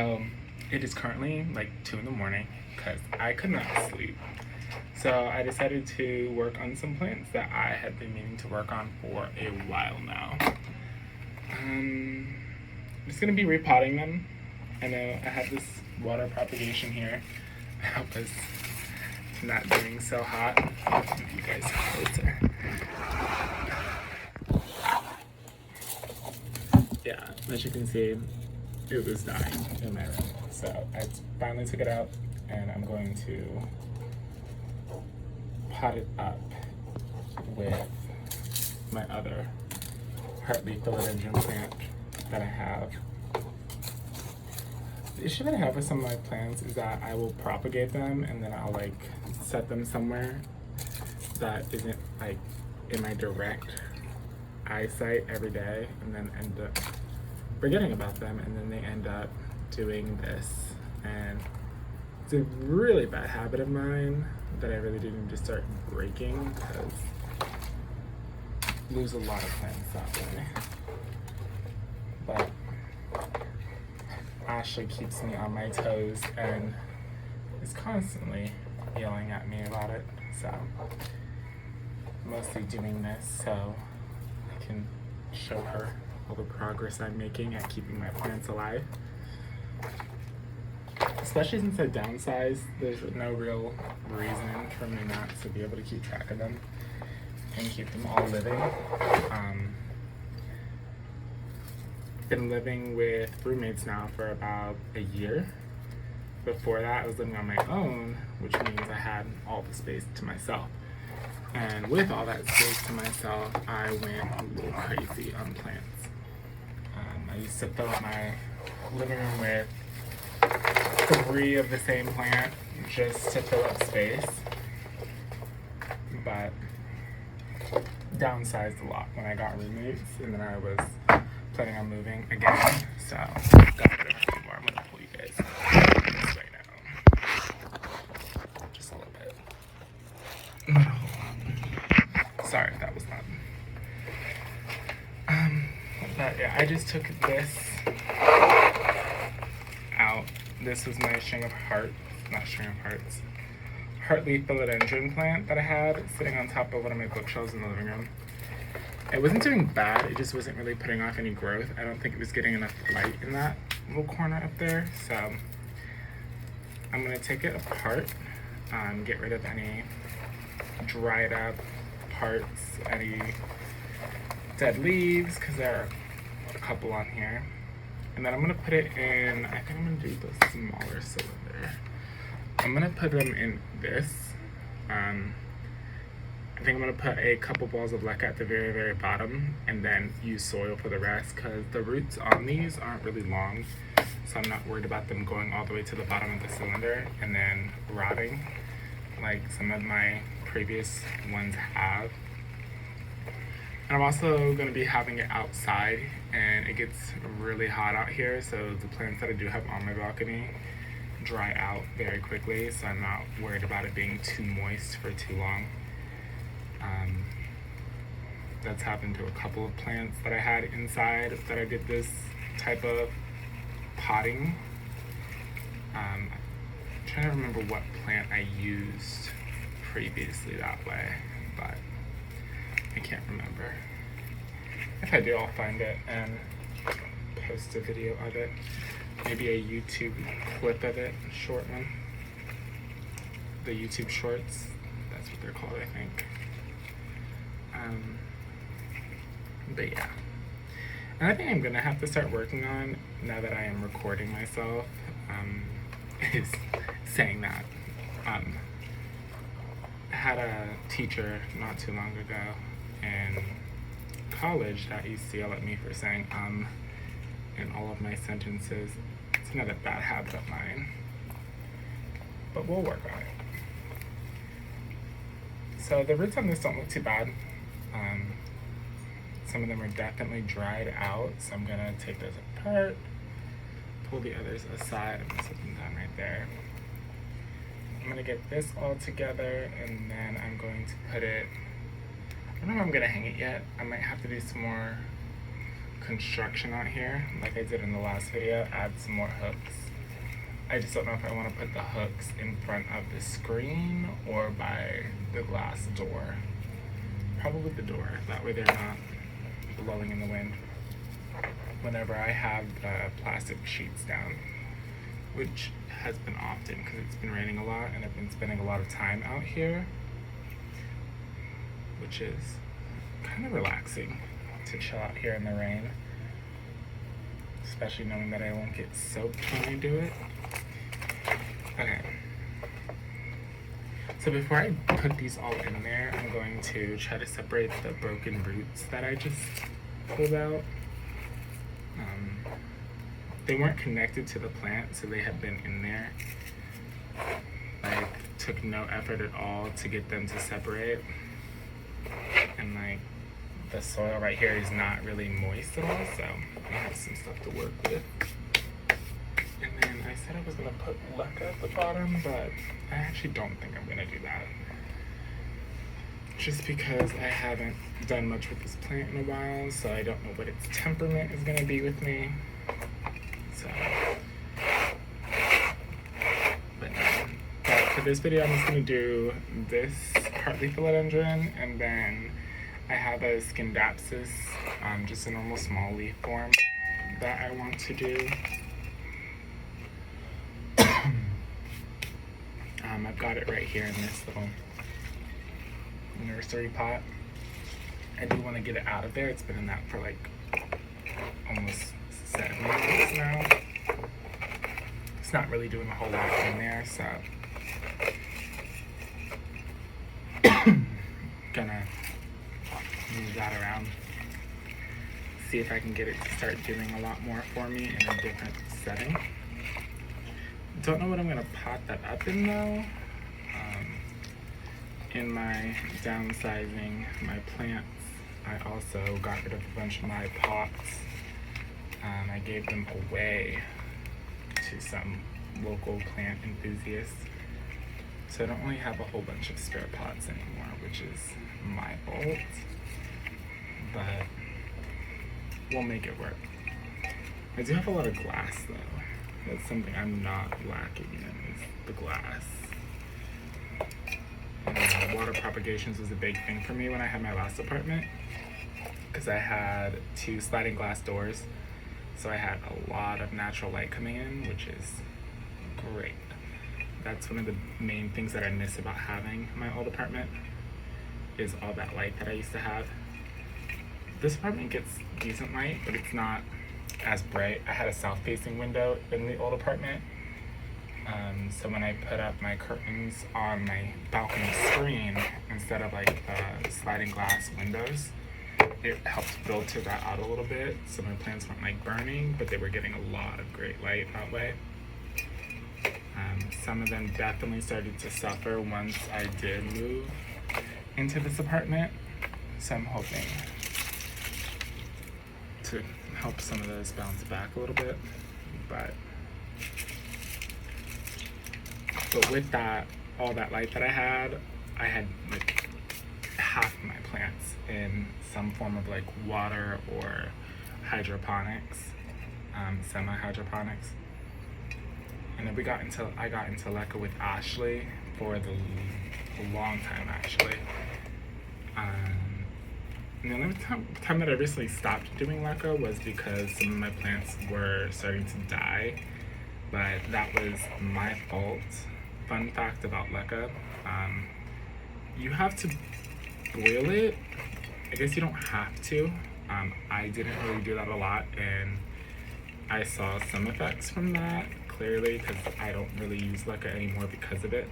So it is currently like 2 in the morning because I could not sleep. So I decided to work on some plants that I had been meaning to work on for a while now. I'm just gonna be repotting them. I know I have this water propagation here. I hope it's not doing so hot. I'll move you guys closer. Yeah, as you can see, it was dying in my room. So I finally took it out and I'm going to pot it up with my other heartleaf philodendron plant that I have. The issue that I have with some of my plants is that I will propagate them and then I'll like set them somewhere that isn't like in my direct eyesight every day and then end up forgetting about them, and then they end up doing this. And it's a really bad habit of mine that I really do need to start breaking because I lose a lot of plants that way. But Ashley keeps me on my toes and is constantly yelling at me about it. So I'm mostly doing this so I can show her all the progress I'm making at keeping my plants alive. Especially since I downsized, there's no real reason for me not to be able to keep track of them and keep them all living. Been living with roommates now for about a year. Before that, I was living on my own, which means I had all the space to myself. And with all that space to myself, I went a little crazy on plants. I used to fill up my living room with 3 of the same plant just to fill up space, but downsized a lot when I got roommates, and then I was planning on moving again, so got rid of a few more. I'm gonna pull you guys this way now, just a little bit, not a whole lot. Sorry if that was loud. But yeah, I just took this out. This was my heartleaf philodendron plant that I had sitting on top of one of my bookshelves in the living room. It wasn't doing bad, it just wasn't really putting off any growth. I don't think it was getting enough light in that little corner up there. So I'm gonna take it apart, get rid of any dried up parts, any dead leaves, because there are a couple on here. And then I'm gonna put it in, I think I'm gonna do the smaller cylinder. I'm gonna put them in this. I think I'm gonna put a couple balls of leca at the very, very bottom and then use soil for the rest, because the roots on these aren't really long. So I'm not worried about them going all the way to the bottom of the cylinder and then rotting like some of my previous ones have. And I'm also going to be having it outside, and it gets really hot out here, so the plants that I do have on my balcony dry out very quickly, so I'm not worried about it being too moist for too long. That's happened to a couple of plants that I had inside that I did this type of potting. I'm trying to remember what plant I used previously that way, but I can't remember. If I do, I'll find it and post a video of it. Maybe a YouTube clip of it, a short one. The YouTube shorts, that's what they're called, I think. But yeah. Another thing I'm gonna have to start working on now that I am recording myself is saying that. I had a teacher not too long ago in college that used to yell at me for saying in all of my sentences. It's another bad habit of mine, but we'll work on it. So the roots on this don't look too bad. Some of them are definitely dried out, so I'm gonna take those apart, pull the others aside. I'm gonna set them down right there. I'm gonna get this all together, and then I'm going to put it, I don't know where I'm gonna hang it yet. I might have to do some more construction out here, like I did in the last video, add some more hooks I just don't know if I want to put the hooks in front of the screen or by the glass door. Probably the door, that way they're not blowing in the wind whenever I have the plastic sheets down, which has been often because it's been raining a lot and I've been spending a lot of time out here, which is kind of relaxing to chill out here in the rain, especially knowing that I won't get soaked when I do it. Okay. So before I put these all in there, I'm going to try to separate the broken roots that I just pulled out. They weren't connected to the plant, so they had been in there. Like, took no effort at all to get them to separate. And like, the soil right here is not really moist at all, so I have some stuff to work with. And then I said I was gonna put leca at the bottom, but I actually don't think I'm gonna do that. Just because I haven't done much with this plant in a while, so I don't know what its temperament is gonna be with me. So, but for this video, I'm just gonna do this partly philodendron, and then I have a scindapsus, just a normal small leaf form that I want to do. I've got it right here in this little nursery pot. I do want to get it out of there. It's been in that for like almost 7 months now. It's not really doing a whole lot in there, so gonna move that around. See if I can get it to start doing a lot more for me in a different setting. Don't know what I'm gonna pot that up in though. In my downsizing my plants, I also got rid of a bunch of my pots. I gave them away to some local plant enthusiasts. So I don't really have a whole bunch of spare pots anymore, which is my fault. But we'll make it work. I do have a lot of glass though. That's something I'm not lacking in, is the glass. And water propagations was a big thing for me when I had my last apartment, because I had 2 sliding glass doors. So I had a lot of natural light coming in, which is great. That's one of the main things that I miss about having my old apartment, is all that light that I used to have. This apartment gets decent light, but it's not as bright. I had a south-facing window in the old apartment. So when I put up my curtains on my balcony screen, instead of like sliding glass windows, it helped filter that out a little bit. So my plants weren't like burning, but they were getting a lot of great light that way. Some of them definitely started to suffer once I did move into this apartment. So I'm hoping to help some of those bounce back a little bit. But with that, all that light that I had like half of my plants in some form of like water or hydroponics, semi-hydroponics. And then I got into leca with Ashley for a long time actually. And the only time that I recently stopped doing leca was because some of my plants were starting to die, but that was my fault. Fun fact about leca, you have to boil it. I guess you don't have to. I didn't really do that a lot, and I saw some effects from that, clearly, because I don't really use leca anymore because of it.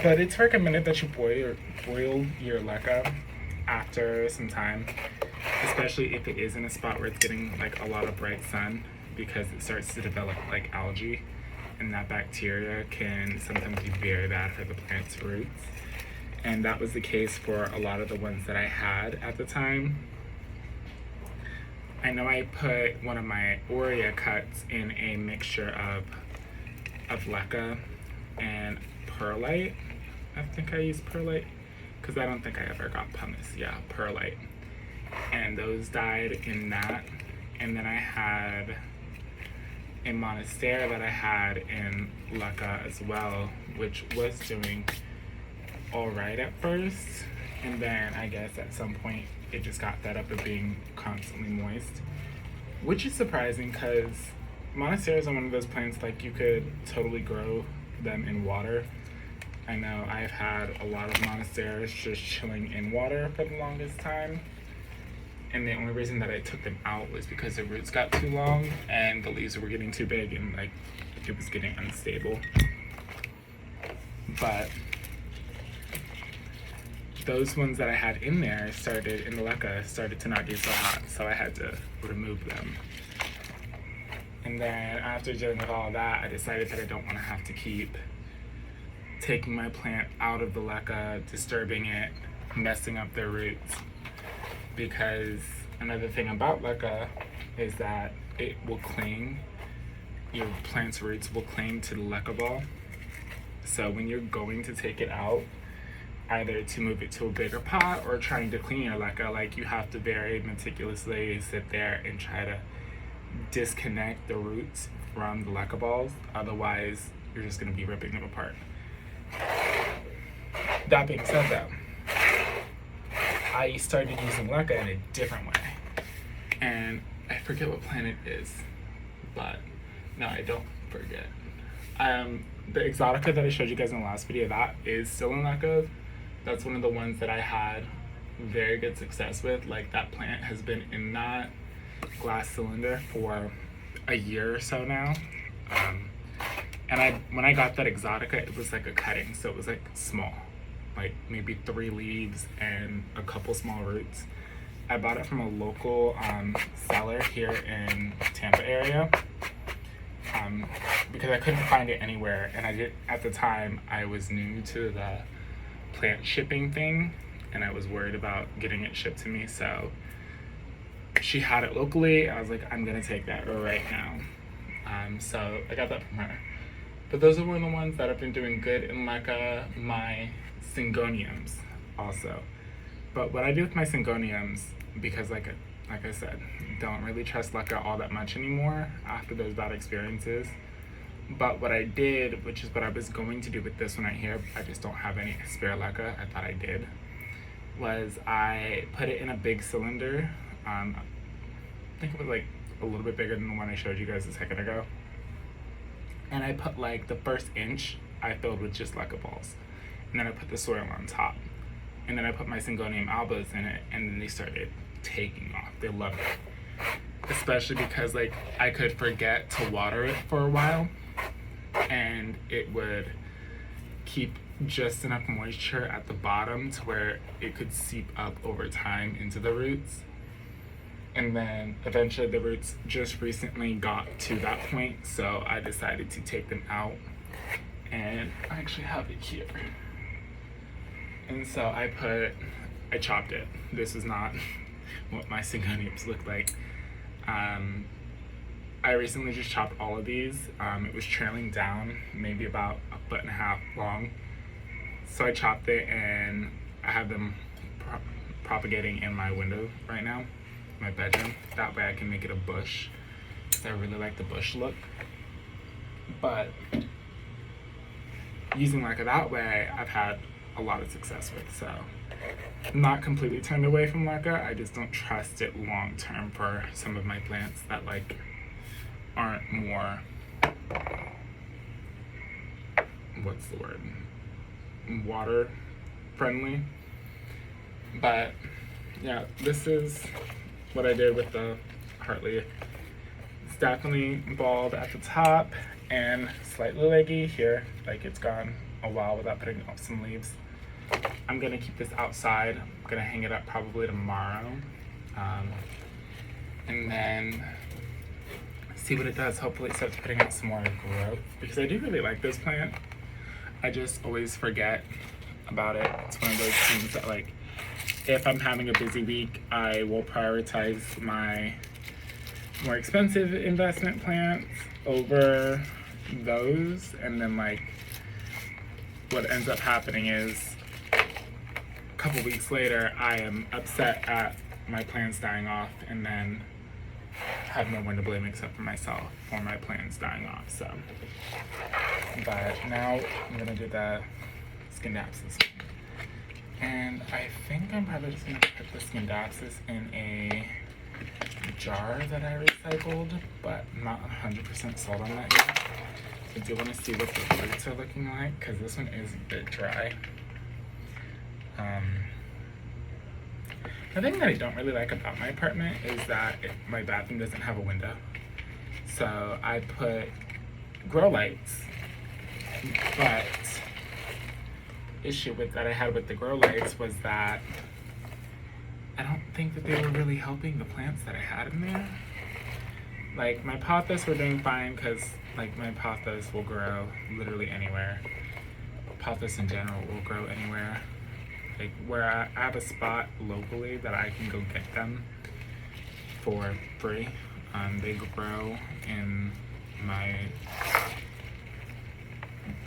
But it's recommended that you boil your leca after some time, especially if it is in a spot where it's getting like a lot of bright sun, because it starts to develop like algae, and that bacteria can sometimes be very bad for the plant's roots. And that was the case for a lot of the ones that I had at the time. I know I put one of my Aurea cuts in a mixture of leca and perlite. I think I used perlite, because I don't think I ever got pumice. Yeah, perlite. And those died in that. And then I had a monastera that I had in Leca as well, which was doing all right at first, and then I guess at some point it just got fed up of being constantly moist, which is surprising because monasteras are one of those plants like you could totally grow them in water. I know I've had a lot of monasteras just chilling in water for the longest time, and the only reason that I took them out was because the roots got too long and the leaves were getting too big and like it was getting unstable. But those ones that I had in there in the leca started to not get so hot, so I had to remove them. And then after dealing with all that, I decided that I don't want to have to keep taking my plant out of the leca, disturbing it, messing up their roots. Because another thing about leca is that it will cling, your plant's roots will cling to the leca ball. So when you're going to take it out, either to move it to a bigger pot or trying to clean your leca, like you have to very meticulously sit there and try to disconnect the roots from the leca balls. Otherwise, you're just going to be ripping them apart. That being said though, I started using leca in a different way. And I forget what plant it is, but no, I don't forget. The Exotica that I showed you guys in the last video, that is still in leca. That's one of the ones that I had very good success with. Like that plant has been in that glass cylinder for a year or so now. And when I got that Exotica, it was like a cutting, so it was like small, like maybe 3 leaves and a couple small roots. I bought it from a local seller here in Tampa area because I couldn't find it anywhere, and at the time I was new to the plant shipping thing, and I was worried about getting it shipped to me. So she had it locally. I was like, I'm gonna take that right now. So I got that from her. But those are one of the ones that have been doing good in leca. My syngoniums also. But what I do with my syngoniums, because like I said, don't really trust leca all that much anymore after those bad experiences. But what I did, which is what I was going to do with this one right here, I just don't have any spare leca, I thought I did, was I put it in a big cylinder. I think it was like a little bit bigger than the one I showed you guys a second ago. And I put like the first inch I filled with just leca balls. And then I put the soil on top. And then I put my Syngonium albas in it, and then they started taking off. They loved it. Especially because like I could forget to water it for a while, and it would keep just enough moisture at the bottom to where it could seep up over time into the roots. And then eventually the roots just recently got to that point, so I decided to take them out, and I actually have it here. And so I chopped it. This is not what my Syngoniums look like. I recently just chopped all of these. It was trailing down, maybe about 1.5 feet long. So I chopped it, and I have them propagating in my window right now, my bedroom. That way I can make it a bush, because I really like the bush look. But using leca that way, I've had a lot of success with. So I'm not completely turned away from leca. I just don't trust it long term for some of my plants that like aren't more, what's the word, water friendly. But yeah, this is what I did with the Hartley. It's definitely bald at the top and slightly leggy here, like it's gone a while without putting up some leaves. I'm gonna keep this outside. I'm gonna hang it up probably tomorrow, and then see what it does. Hopefully it starts putting out some more growth, because I do really like this plant. I just always forget about it. It's one of those things that, like, if I'm having a busy week, I will prioritize my more expensive investment plants over those, and then like what ends up happening is a couple weeks later I am upset at my plants dying off, and then have no one to blame except for myself for my plants dying off. So, but now I'm gonna do the Scindapsus, and I think I'm probably just gonna put the Scindapsus in a jar that I recycled, but I'm not 100% sold on that yet. I do want to see what the roots are looking like, because this one is a bit dry. The thing that I don't really like about my apartment is that my bathroom doesn't have a window. So I put grow lights, but issue that I had with the grow lights was that I don't think that they were really helping the plants that I had in there. Like, my pothos were doing fine because, like, my pothos will grow literally anywhere. Pothos in general will grow anywhere. Like, where I have a spot locally that I can go get them for free. They grow in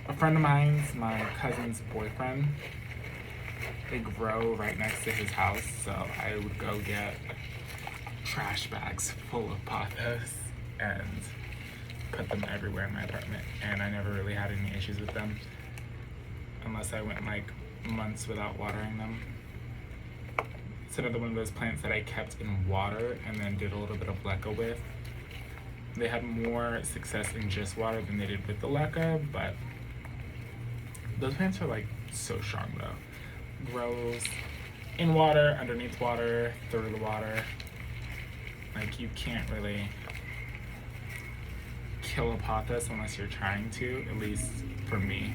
a friend of mine's, my cousin's boyfriend. They grow right next to his house, so I would go get trash bags full of pothos and put them everywhere in my apartment, and I never really had any issues with them unless I went like months without watering them. It's another one of those plants that I kept in water and then did a little bit of leca with. They had more success in just water than they did with the leca, but those plants are like so strong though. Grows in water, underneath water, through the water. Like, you can't really kill a pothos unless you're trying to, at least for me.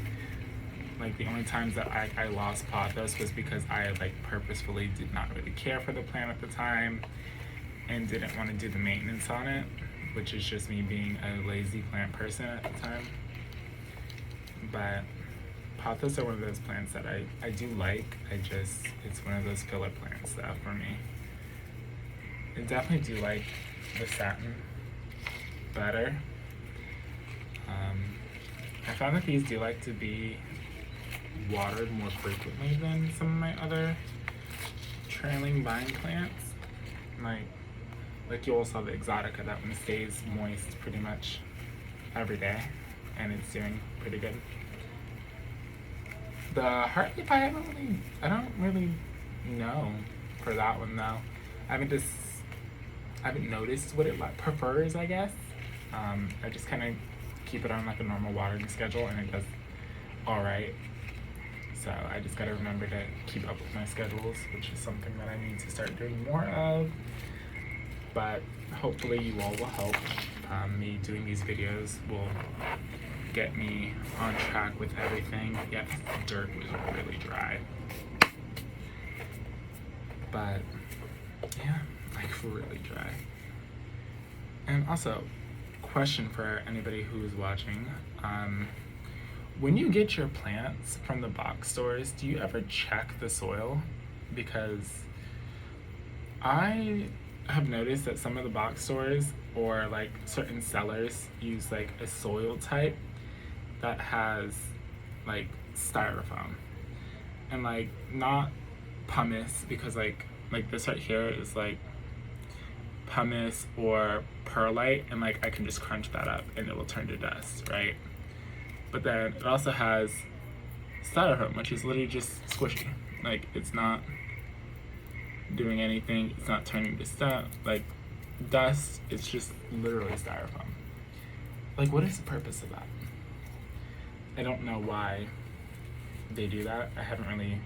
Like, the only times that I lost pothos was because I like purposefully did not really care for the plant at the time and didn't want to do the maintenance on it, which is just me being a lazy plant person at the time. But pothos are one of those plants that I do like. It's one of those filler plants though for me. I definitely do like the satin better. I found that these do like to be watered more frequently than some of my other trailing vine plants. Like you all saw the Exotica, that one stays moist pretty much every day, and it's doing pretty good. The Heartleaf, I don't really know for that one though. I haven't noticed what it prefers, I guess. I just kind of keep it on like a normal watering schedule, and it does all right. So I just gotta remember to keep up with my schedules, which is something that I need to start doing more of. But hopefully you all will help. Me doing these videos will get me on track with everything. Yeah, the dirt was really dry. But yeah, like really dry. And also, question for anybody who's watching. When you get your plants from the box stores, do you ever check the soil? Because I have noticed that some of the box stores or like certain sellers use like a soil type that has like styrofoam and like not pumice, because like this right here is like pumice or perlite, and like I can just crunch that up and it will turn to dust, right? But then it also has styrofoam, which is literally just squishy. Like, it's not doing anything. It's not turning to stuff like dust. It's just literally styrofoam. Like, what is the purpose of that? I don't know why they do that. I haven't really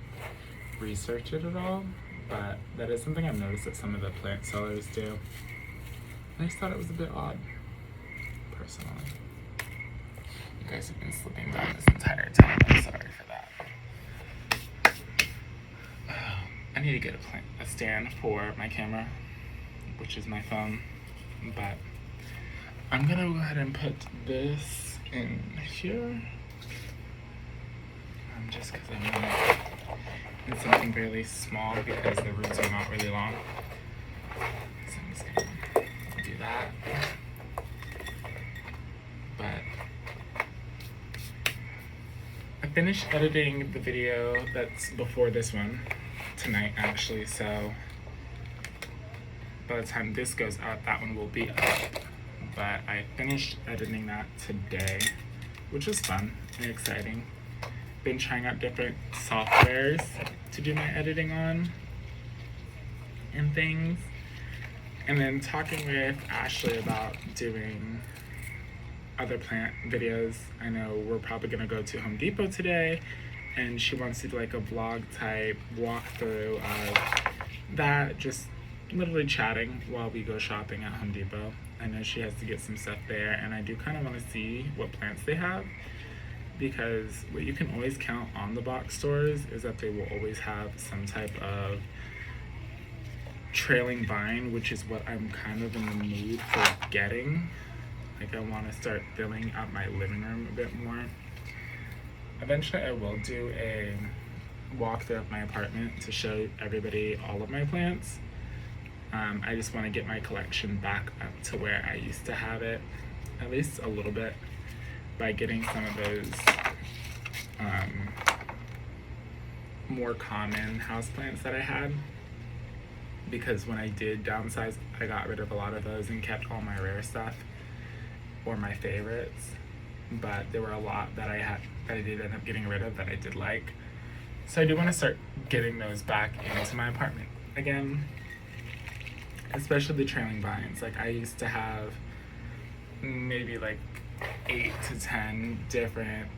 researched it at all, but that is something I've noticed that some of the plant sellers do. I just thought it was a bit odd, personally. You guys have been slipping down this entire time. I'm sorry for that. I need to get a stand for my camera, which is my phone, but I'm gonna go ahead and put this in here. Just because I want it in something really small because the roots are not really long. So I'm just gonna do that. But I finished editing the video that's before this one tonight, actually, so by the time this goes out, that one will be up. But I finished editing that today, which was fun and exciting. Been trying out different softwares to do my editing on and things. And then talking with Ashley about doing other plant videos. I know we're probably gonna go to Home Depot today, and she wants to do like a vlog type walkthrough of that, just literally chatting while we go shopping at Home Depot. I know she has to get some stuff there, and I do kind of want to see what plants they have, because what you can always count on the box stores is that they will always have some type of trailing vine, which is what I'm kind of in the mood for getting. Like, I want to start filling out my living room a bit more. Eventually I will do a walkthrough of my apartment to show everybody all of my plants. I just want to get my collection back up to where I used to have it, at least a little bit, by getting some of those more common houseplants that I had. Because when I did downsize, I got rid of a lot of those and kept all my rare stuff or my favorites. But there were a lot that I had that I did end up getting rid of that I did like. So I do want to start getting those back into my apartment again, especially the trailing vines. Like, I used to have maybe like 8 to 10 different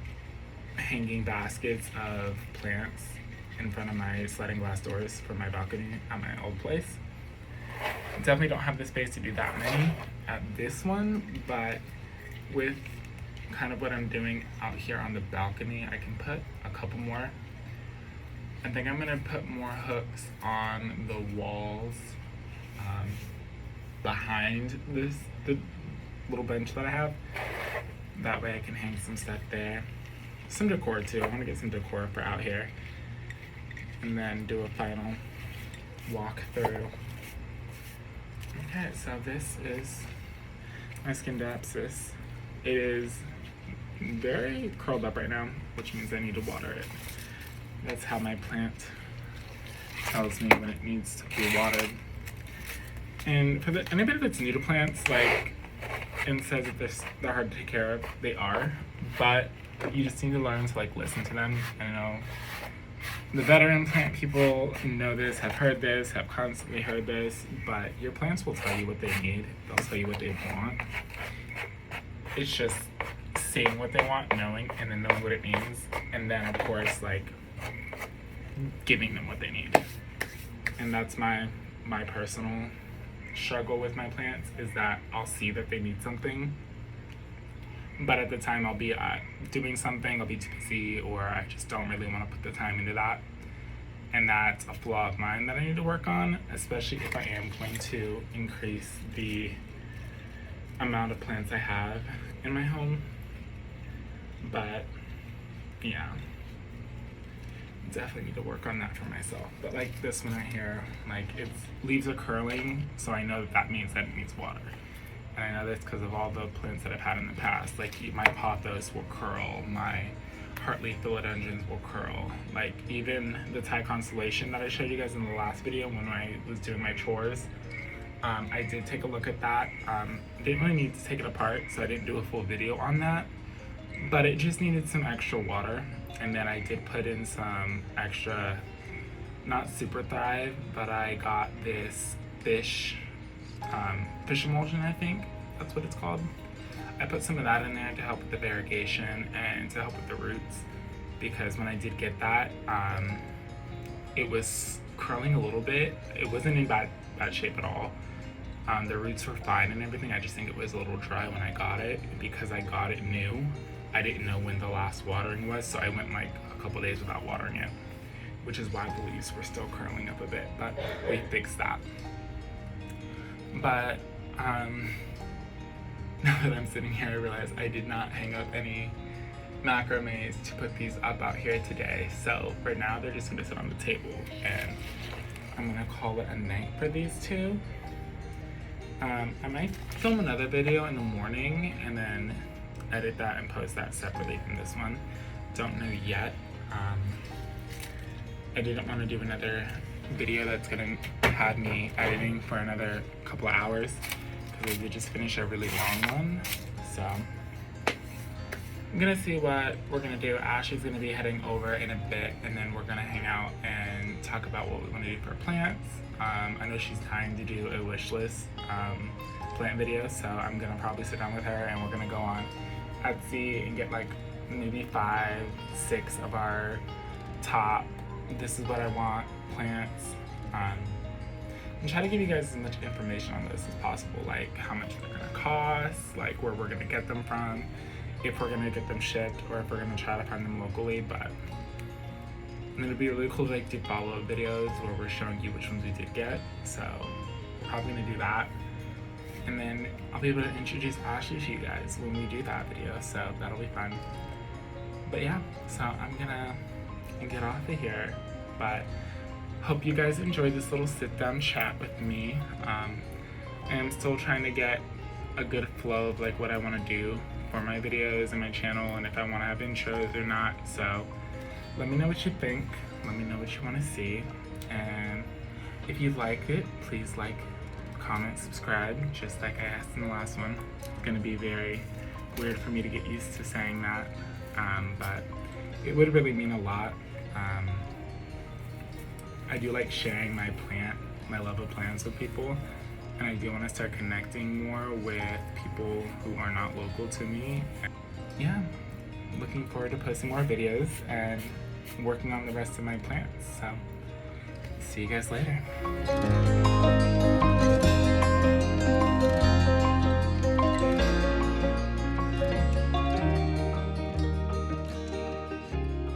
hanging baskets of plants in front of my sliding glass doors for my balcony at my old place. Definitely don't have the space to do that many at this one, but with kind of what I'm doing out here on the balcony, I can put a couple more. I think I'm gonna put more hooks on the walls behind the little bench that I have. That way I can hang some stuff there. Some decor too. I want to get some decor for out here. And then do a final walk through. Okay, so this is my Scindapsus. It is very curled up right now, which means I need to water it. That's how my plant tells me when it needs to be watered. And for anybody that's new to plants, like, and says that they're hard to take care of, they are, but you just need to learn to like listen to them. I know the veteran plant people know this, have heard this, have constantly heard this, but your plants will tell you what they need. They'll tell you what they want. It's just seeing what they want, knowing, and then knowing what it means, and then of course like giving them what they need. And that's my personal struggle with my plants, is that I'll see that they need something, but at the time I'll be doing something, I'll be too busy, or I just don't really want to put the time into that. And that's a flaw of mine that I need to work on, especially if I am going to increase the amount of plants I have in my home. But yeah, definitely need to work on that for myself. But like this one right here, like, its leaves are curling, so I know that means that it needs water. And I know this because of all the plants that I've had in the past. Like, my pothos will curl, my heartleaf philodendrons will curl. Like, even the Thai constellation that I showed you guys in the last video when I was doing my chores, I did take a look at that. Didn't really need to take it apart, so I didn't do a full video on that. But it just needed some extra water. And then I did put in some extra, not Super Thrive, but I got this fish emulsion, I think that's what it's called. I put some of that in there to help with the variegation and to help with the roots, because when I did get that, it was curling a little bit. It wasn't in bad shape at all. The roots were fine and everything. I just think it was a little dry when I got it, because I got it new. I didn't know when the last watering was, so I went like a couple days without watering it, which is why the leaves were still curling up a bit, but we fixed that. But now that I'm sitting here, I realize I did not hang up any macrames to put these up out here today. So for now, they're just gonna sit on the table, and I'm gonna call it a night for these two. I might film another video in the morning and then edit that and post that separately from this one. Don't know yet. I didn't want to do another video that's gonna had me editing for another couple of hours because I did just finish a really long one. So I'm gonna see what we're gonna do. Ashley's gonna be heading over in a bit, and then we're gonna hang out and talk about what we want to do for plants. I know she's dying to do a wish list plant video, so I'm gonna probably sit down with her and we're gonna go on Etsy and get like maybe 5, 6 of our top this is what I want plants, and try to give you guys as much information on this as possible, like how much they're gonna cost, like where we're gonna get them from, if we're gonna get them shipped, or if we're gonna try to find them locally. But and it'll be really cool to like do follow-up videos where we're showing you which ones we did get. So probably gonna do that, and then I'll be able to introduce Ashley to you guys when we do that video, so that'll be fun. But yeah, so I'm gonna get off of here, but hope you guys enjoyed this little sit-down chat with me. I am still trying to get a good flow of like what I want to do for my videos and my channel, and if I want to have intros or not. So let me know what you think, let me know what you want to see, and if you like it, please like, comment, subscribe, just like I asked in the last one. It's gonna be very weird for me to get used to saying that, but it would really mean a lot. I do like sharing my love of plants with people, and I do want to start connecting more with people who are not local to me. Yeah, looking forward to posting more videos and working on the rest of my plants. So, see you guys later.